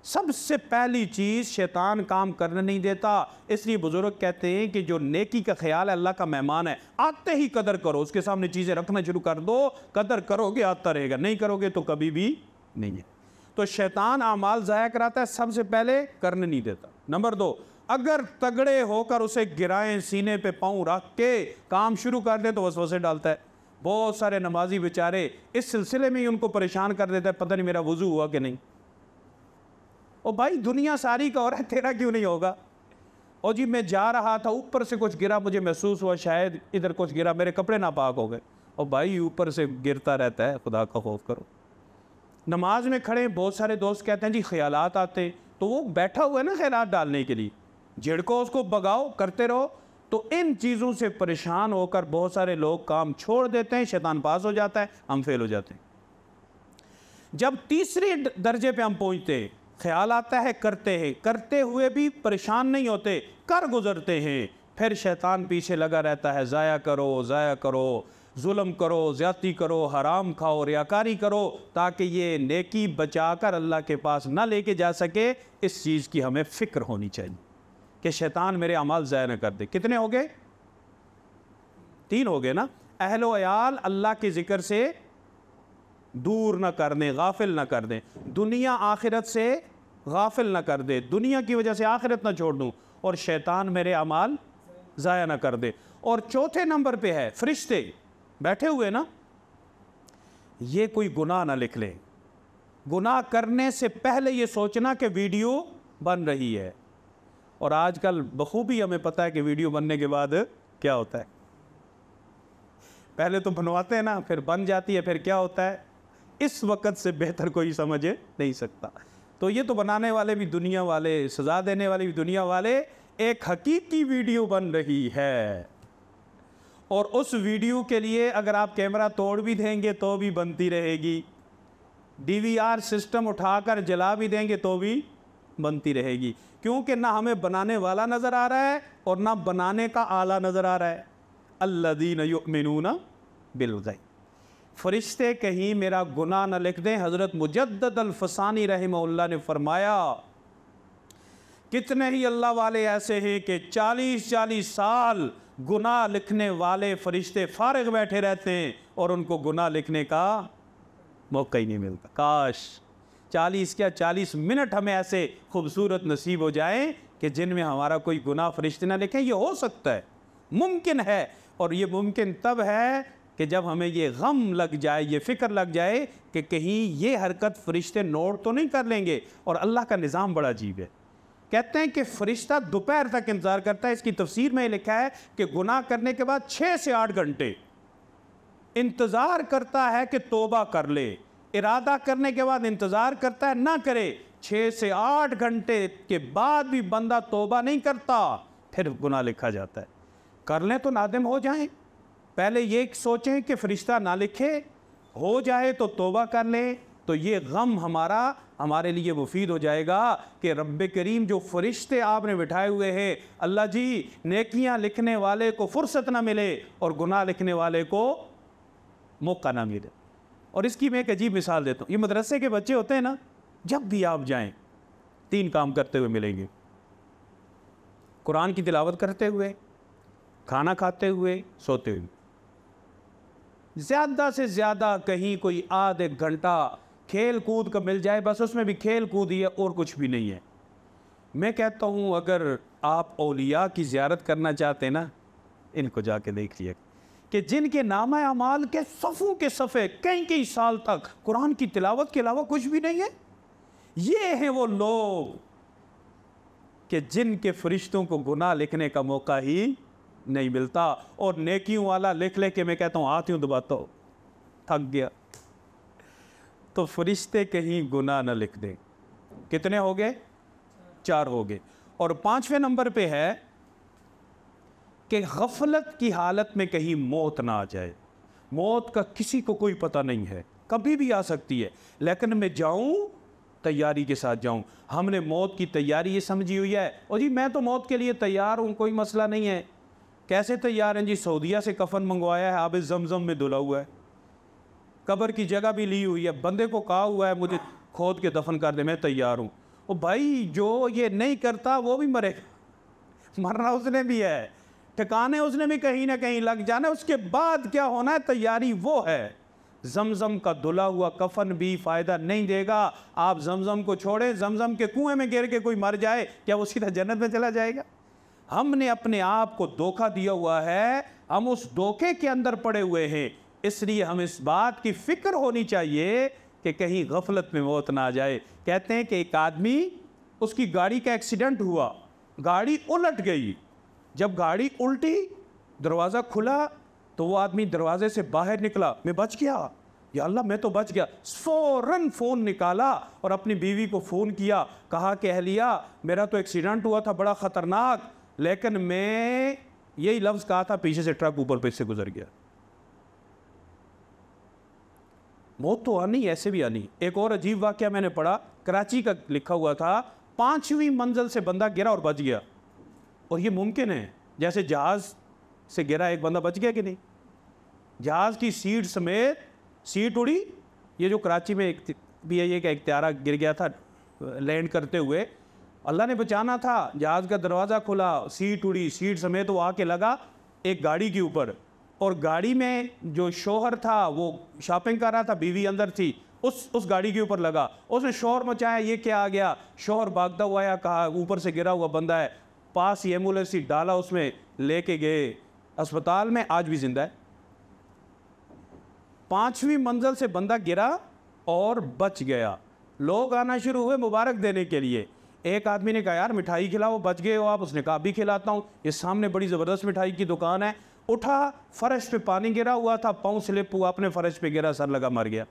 सबसे पहली चीज़ शैतान काम करने नहीं देता। इसलिए बुजुर्ग कहते हैं कि जो नेकी का ख्याल है, अल्लाह का मेहमान है, आते ही कदर करो, उसके सामने चीज़ें रखना शुरू कर दो, कदर करोगे आता रहेगा, नहीं करोगे तो कभी भी नहीं है। तो शैतान आमाल ज़ाया कराता है, सबसे पहले करने नहीं देता। नंबर 2, अगर तगड़े होकर उसे गिराएं, सीने पे पाँव रख के काम शुरू कर दे तो वसवसे डालता है। बहुत सारे नमाजी बेचारे इस सिलसिले में ही उनको परेशान कर देता है, पता नहीं मेरा वुज़ू हुआ कि नहीं। ओ भाई दुनिया सारी का हो रहा है, तेरा क्यों नहीं होगा। और जी मैं जा रहा था, ऊपर से कुछ गिरा, मुझे महसूस हुआ शायद इधर कुछ गिरा, मेरे कपड़े नापाक हो गए। और भाई ऊपर से गिरता रहता है, खुदा का खौफ करो। नमाज में खड़े, बहुत सारे दोस्त कहते हैं जी ख्यालात आते, तो वो बैठा हुआ है ना ख्यालात डालने के लिए, झिड़को उसको भगाओ, करते रहो। तो इन चीज़ों से परेशान होकर बहुत सारे लोग काम छोड़ देते हैं, शैतान पास हो जाता है, हम फेल हो जाते हैं। जब तीसरे दर्जे पे हम पहुंचते, ख्याल आता है, करते हैं, करते हुए भी परेशान नहीं होते, कर गुजरते हैं, फिर शैतान पीछे लगा रहता है, ज़ाया करो, जुल्म करो, ज़्यादती करो, हराम खाओ, रियाकारी करो, ताकि ये नेकी बचाकर अल्लाह के पास ना लेके जा सके। इस चीज़ की हमें फ़िक्र होनी चाहिए कि शैतान मेरे अमाल ज़ाया न कर दे। कितने हो गए? 3 हो गए ना। अहलो अयाल अल्लाह के ज़िक्र से दूर न कर दें, गाफिल न कर दें, दुनिया आखिरत से गाफिल न कर दे, दुनिया की वजह से आखिरत न छोड़ दूँ, और शैतान मेरे अमाल ज़ाया न कर दे। और चौथे नंबर पे है फरिश्ते बैठे हुए ना, ये कोई गुनाह ना लिख लें। गुनाह करने से पहले ये सोचना कि वीडियो बन रही है। और आजकल बखूबी हमें पता है कि वीडियो बनने के बाद क्या होता है। पहले तो बनवाते हैं ना, फिर बन जाती है, फिर क्या होता है इस वक्त से बेहतर कोई समझ नहीं सकता। तो ये तो बनाने वाले भी दुनिया वाले, सज़ा देने वाले भी दुनिया वाले। एक हकीकी वीडियो बन रही है, और उस वीडियो के लिए अगर आप कैमरा तोड़ भी देंगे तो भी बनती रहेगी, DVR सिस्टम उठाकर जला भी देंगे तो भी बनती रहेगी, क्योंकि ना हमें बनाने वाला नज़र आ रहा है और ना बनाने का आला नज़र आ रहा है। अल्लज़ीन युमिनूना बिल-ग़ैब। फरिश्ते कहीं मेरा गुनाह न लिख दें। हज़रत मुजद्दद अल-फ़सानी रहमहुल्लाह ने फरमाया, कितने ही अल्लाह वाले ऐसे हैं कि 40-40 साल गुनाह लिखने वाले फरिश्ते फारिग बैठे रहते हैं और उनको गुनाह लिखने का मौका ही नहीं मिलता। काश 40 क्या 40 मिनट हमें ऐसे खूबसूरत नसीब हो जाए कि जिनमें हमारा कोई गुनाह फरिश्ते ना लिखें। ये हो सकता है, मुमकिन है, और ये मुमकिन तब है कि जब हमें ये गम लग जाए, ये फ़िक्र लग जाए कि कहीं ये हरकत फरिश्ते नोट तो नहीं कर लेंगे। और अल्लाह का निज़ाम बड़ा अजीब है। कहते हैं कि फरिश्ता दोपहर तक इंतज़ार करता है। इसकी तफसीर में लिखा है कि गुनाह करने के बाद 6 से 8 घंटे इंतज़ार करता है कि तौबा कर ले। इरादा करने के बाद इंतज़ार करता है ना करे। 6 से 8 घंटे के बाद भी बंदा तौबा नहीं करता, फिर गुनाह लिखा जाता है। कर लें तो नादिम हो जाएं। पहले ये सोचें कि फरिश्ता ना लिखे, हो जाए तो तौबा कर लें, तो ये गम हमारे लिए मुफीद हो जाएगा कि रब्बे करीम जो फरिश्ते आपने बिठाए हुए हैं, अल्लाह जी नेकियां लिखने वाले को फुर्सत ना मिले और गुनाह लिखने वाले को मौका ना मिले। और इसकी मैं एक अजीब मिसाल देता हूँ। ये मदरसे के बच्चे होते हैं ना, जब भी आप जाएं 3 काम करते हुए मिलेंगे। कुरान की तिलावत करते हुए, खाना खाते हुए, सोते हुए। ज़्यादा से ज़्यादा कहीं कोई आध एक घंटा खेल कूद का मिल जाए, बस उसमें भी खेल कूद ही है और कुछ भी नहीं है। मैं कहता हूँ अगर आप औलिया की ज़ियारत करना चाहते हैं ना, इनको जाके देख लिया कि जिनके नामा अमाल के सफ़ों के सफ़े कई साल तक कुरान की तिलावत के अलावा कुछ भी नहीं है। ये हैं वो लोग कि जिनके फरिश्तों को गुनाह लिखने का मौका ही नहीं मिलता। और नेकियों वाला लिख ले के मैं कहता हूँ हाथ यूँ दबाता हूँ, थक गया। तो फरिश्ते कहीं गुनाह न लिख दें। कितने हो गए? 4 हो गए। और 5वें नंबर पे है कि गफलत की हालत में कहीं मौत ना आ जाए। मौत का किसी को कोई पता नहीं है, कभी भी आ सकती है, लेकिन मैं जाऊं तैयारी के साथ जाऊं। हमने मौत की तैयारी ये समझी हुई है, और जी मैं तो मौत के लिए तैयार हूं, कोई मसला नहीं है। कैसे तैयार हैं जी? सऊदीया से कफन मंगवाया है, आब जमजम में धुला हुआ है, कब्र की जगह भी ली हुई है, बंदे को कहा हुआ है मुझे खोद के दफन कर दे, मैं तैयार हूँ। ओ भाई जो ये नहीं करता वो भी मरेगा, मरना उसने भी है, ठिकाने उसने भी कहीं ना कहीं लग जाना। उसके बाद क्या होना है, तैयारी वो है। जमजम का धुला हुआ कफन भी फ़ायदा नहीं देगा। आप जमजम को छोड़ें, जमजम के कुएं में गिर के कोई मर जाए, क्या वो सीधा जन्नत में चला जाएगा? हमने अपने आप को धोखा दिया हुआ है, हम उस धोखे के अंदर पड़े हुए हैं। इसलिए हम इस बात की फ़िक्र होनी चाहिए कि कहीं गफलत में मौत ना आ जाए। कहते हैं कि एक आदमी, उसकी गाड़ी का एक्सीडेंट हुआ, गाड़ी उलट गई। जब गाड़ी उल्टी, दरवाज़ा खुला, तो वो आदमी दरवाजे से बाहर निकला, मैं बच गया, या अल्लाह मैं तो बच गया। फ़ौरन फ़ोन निकाला और अपनी बीवी को फ़ोन किया, कहा कि अहलिया मेरा तो एक्सीडेंट हुआ था बड़ा ख़तरनाक, लेकिन मैं यही लफ्ज़ कहा था, पीछे से ट्रक ऊपर पे से गुजर गया। मौत तो आनी, ऐसे भी आनी। एक और अजीब वाक़या मैंने पढ़ा, कराची का लिखा हुआ था, 5वीं मंजिल से बंदा गिरा और बच गया। और ये मुमकिन है, जैसे जहाज़ से गिरा एक बंदा बच गया कि नहीं, जहाज़ की सीट समेत सीट उड़ी। ये जो कराची में एक भी है, ये का एक त्यारा गिर गया था लैंड करते हुए, अल्लाह ने बचाना था, जहाज़ का दरवाज़ा खुला, सीट उड़ी, सीट समेत वो आके लगा एक गाड़ी के ऊपर, और गाड़ी में जो शोहर था वो शॉपिंग कर रहा था, बीवी अंदर थी, उस गाड़ी के ऊपर लगा, उसने शोर मचाया, ये क्या आ गया। शोहर भागता हुआ आया, कहा ऊपर से गिरा हुआ बंदा है, पास ही एम्बुलेंस ही डाला, उसमें लेके गए अस्पताल में, आज भी जिंदा है। 5वीं मंजिल से बंदा गिरा और बच गया। लोग आना शुरू हुए मुबारक देने के लिए। एक आदमी ने कहा यार मिठाई खिलाओ, बच गए हो आप। उसने कहा अभी खिलाता हूँ। ये सामने बड़ी ज़बरदस्त मिठाई की दुकान है। उठा, फर्श पे पानी गिरा हुआ था, पाँव स्लिप हुआ, अपने फर्श पे गिरा, सर लगा, मर गया।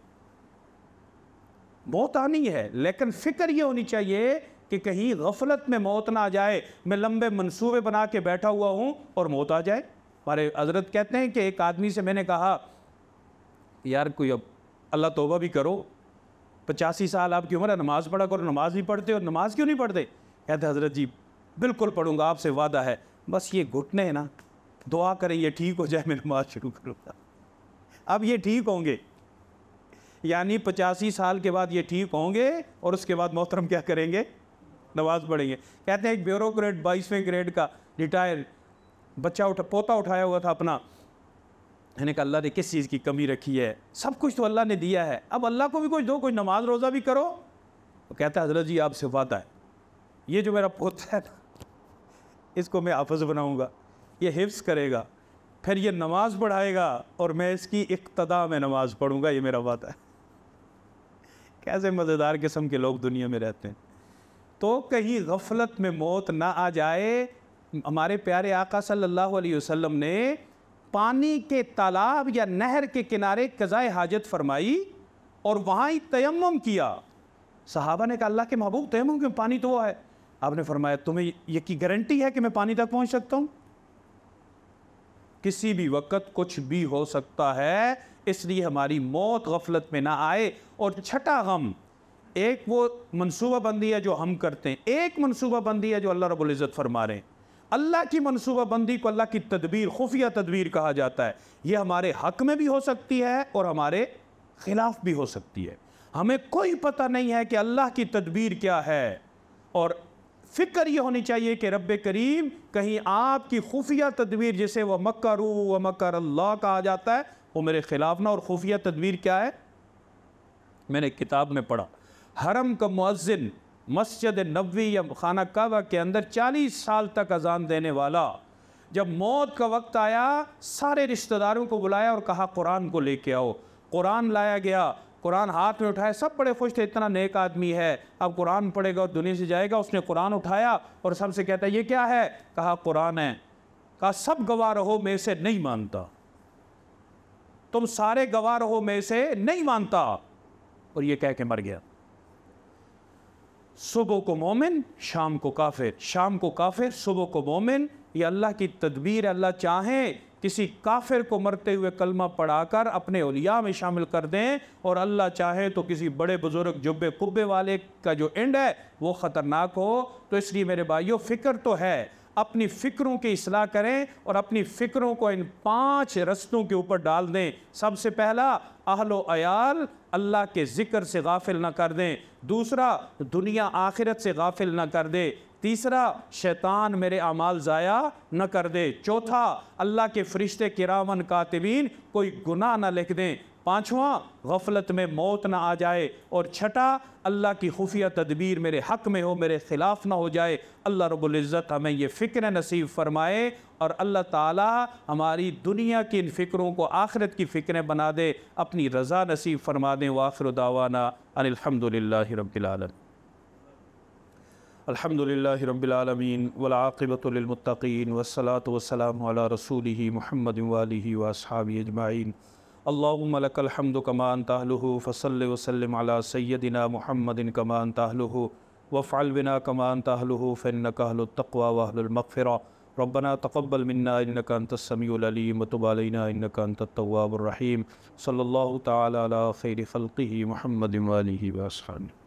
मौत आनी है, लेकिन फ़िक्र ये होनी चाहिए कि कहीं गफलत में मौत ना आ जाए। मैं लंबे मंसूबे बना के बैठा हुआ हूँ और मौत आ जाए। हमारे हजरत कहते हैं कि एक आदमी से मैंने कहा यार कोई अब अल्लाह तौबा भी करो, 85 साल आपकी उम्र है, नमाज़ पढ़ा करो। नमाज नहीं पढ़ते, और नमाज क्यों नहीं पढ़ते? कहते हजरत जी बिल्कुल पढ़ूंगा, आपसे वादा है, बस ये घुटने हैं ना, दुआ करें ये ठीक हो जाए, मैं नमाज शुरू करूँगा। अब ये ठीक होंगे, यानी 85 साल के बाद ये ठीक होंगे, और उसके बाद मोहतरम क्या करेंगे? नमाज पढ़ेंगे। कहते हैं एक ब्यूरोक्रेट 22वें ग्रेड का रिटायर बच्चा पोता उठाया हुआ था अपना। मैंने कहा अल्लाह ने किस चीज़ की कमी रखी है? सब कुछ तो अल्लाह ने दिया है, अब अल्लाह को भी कुछ दो, कुछ नमाज रोज़ा भी करो। तो कहता है हज़रत जी आपसे वादा है, ये जो मेरा पोता है ना, इसको मैं हाफ़िज़ बनाऊँगा, ये हिफ्ज़ करेगा, फिर ये नमाज़ पढ़ाएगा, और मैं इसकी इक्तदा में नमाज़ पढ़ूँगा, ये मेरा वादा है। कैसे मज़ेदार किस्म के लोग दुनिया में रहते हैं। तो कहीं गफलत में मौत ना आ जाए। हमारे प्यारे आका सल्लल्लाहु अलैहि वसल्लम ने पानी के तालाब या नहर के किनारे क़ज़ाए हाजत फरमाई और वहाँ ही तयम्मुम किया। सहाबा ने कहा अल्लाह के महबूब तयम्मुम क्यों, पानी तो वो है। आपने फरमाया तुम्हें ये की गारंटी है कि मैं पानी तक पहुँच सकता हूँ? किसी भी वक्त कुछ भी हो सकता है, इसलिए हमारी मौत गफलत में ना आए। और छठा गम, एक वो मनसूबा बंदी है जो हम करते हैं, एक मनसूबा बंदी है जो अल्लाह रब्बुल इज़्ज़त फरमा रहे हैं। अल्लाह की मनसूबा बंदी को अल्लाह की तदबीर, खुफिया तदबीर कहा जाता है। ये हमारे हक में भी हो सकती है और हमारे ख़िलाफ़ भी हो सकती है। हमें कोई पता नहीं है कि अल्लाह की तदबीर क्या है, और फ़िक्र ये होनी चाहिए कि रब्बे करीम कहीं आपकी खुफिया तदबीर, जिसे वह मक्करू व मक्कर अल्लाह कहा जाता है, वो मेरे ख़िलाफ़ ना। और खुफिया तदबीर क्या है? मैंने किताब में पढ़ा, हरम का मुअज्जिन मस्जिद नबवी या खाना काबा के अंदर 40 साल तक अजान देने वाला, जब मौत का वक्त आया सारे रिश्तेदारों को बुलाया और कहा कुरान को लेके आओ। कुरान लाया गया, कुरान हाथ में उठाया, सब बड़े खुश थे, इतना नेक आदमी है, अब कुरान पढ़ेगा और दुनिया से जाएगा। उसने कुरान उठाया और सबसे कहता है ये क्या है? कहा कुरान है। कहा सब गवाह रहो मैं इसे नहीं मानता, तुम सारे गवाह रहो मैं इसे नहीं मानता, और ये कह के मर गया। सुबह को मोमिन, शाम को काफिर, शाम को काफिर, सुबह को मोमिन। ये अल्लाह की तदबीर। अल्लाह चाहे किसी काफिर को मरते हुए कलमा पढ़ाकर अपने औलिया में शामिल कर दें, और अल्लाह चाहे तो किसी बड़े बुजुर्ग जुब्बे कुब्बे वाले का जो एंड है वो ख़तरनाक हो। तो इसलिए मेरे भाइयों, फ़िक्र तो है, अपनी फ़िक्रों की इस्लाह करें और अपनी फ़िक्रों को इन 5 रस्तों के ऊपर डाल दें। सबसे पहला, अहलो अयाल अल्लाह के ज़िक्र से गाफिल ना कर दें। दूसरा, दुनिया आखिरत से गाफिल ना कर दे। तीसरा, शैतान मेरे अमाल ज़ाया न कर दे। चौथा, अल्लाह के फ़रिश्ते किरामन कातिबीन कोई गुनाह ना लिख दें। पाँचवां, गफलत में मौत ना आ जाए। और छठा, अल्लाह की खुफिया तदबीर मेरे हक़ में हो, मेरे ख़िलाफ़ ना हो जाए। अल्लाह रब्बुल इज़्ज़त हमें ये फ़िक्र नसीब फ़रमाए, और अल्लाह ताला हमारी दुनिया की इन फ़िक्रों को आखिरत की फ़िक्रें बना दे, अपनी रज़ा नसीब फ़रमा दें। व आखिरु दावाना अनिल हम्दुलिल्लाहि रब्बिल आलमीन। अल्हम्दुलिल्लाहि रब्बिल आलमीन वल आक़िबतु लिल मुत्तक़ीन वस्सलातु वस्सलामु अला रसूलिहि मुहम्मदिन व आलिहि व अस्हाबिहि अजमाइन। अल्लाहुम्मा लकल हम्दु कमा अंता अहलुहु फसल्लि व सल्लिम अला सय्यदिना मुहम्मदिन कमा अंता अहलुहु वफ़अल बिना कमा अंता अहलुहु फ़इन्नका अहलुत तक़वा व अहलुल मग़फ़िरा। रब्बना तक़ब्बल मिन्ना इन्नका अंतस समीउल अलीम व तुब अलैना इन्नका अंतत तव्वाबुर रहीम। सल्लल्लाहु तआला अला खैरि ख़ल्क़िहि मुहम्मदिन व आलिहि व अस्हाबिहि।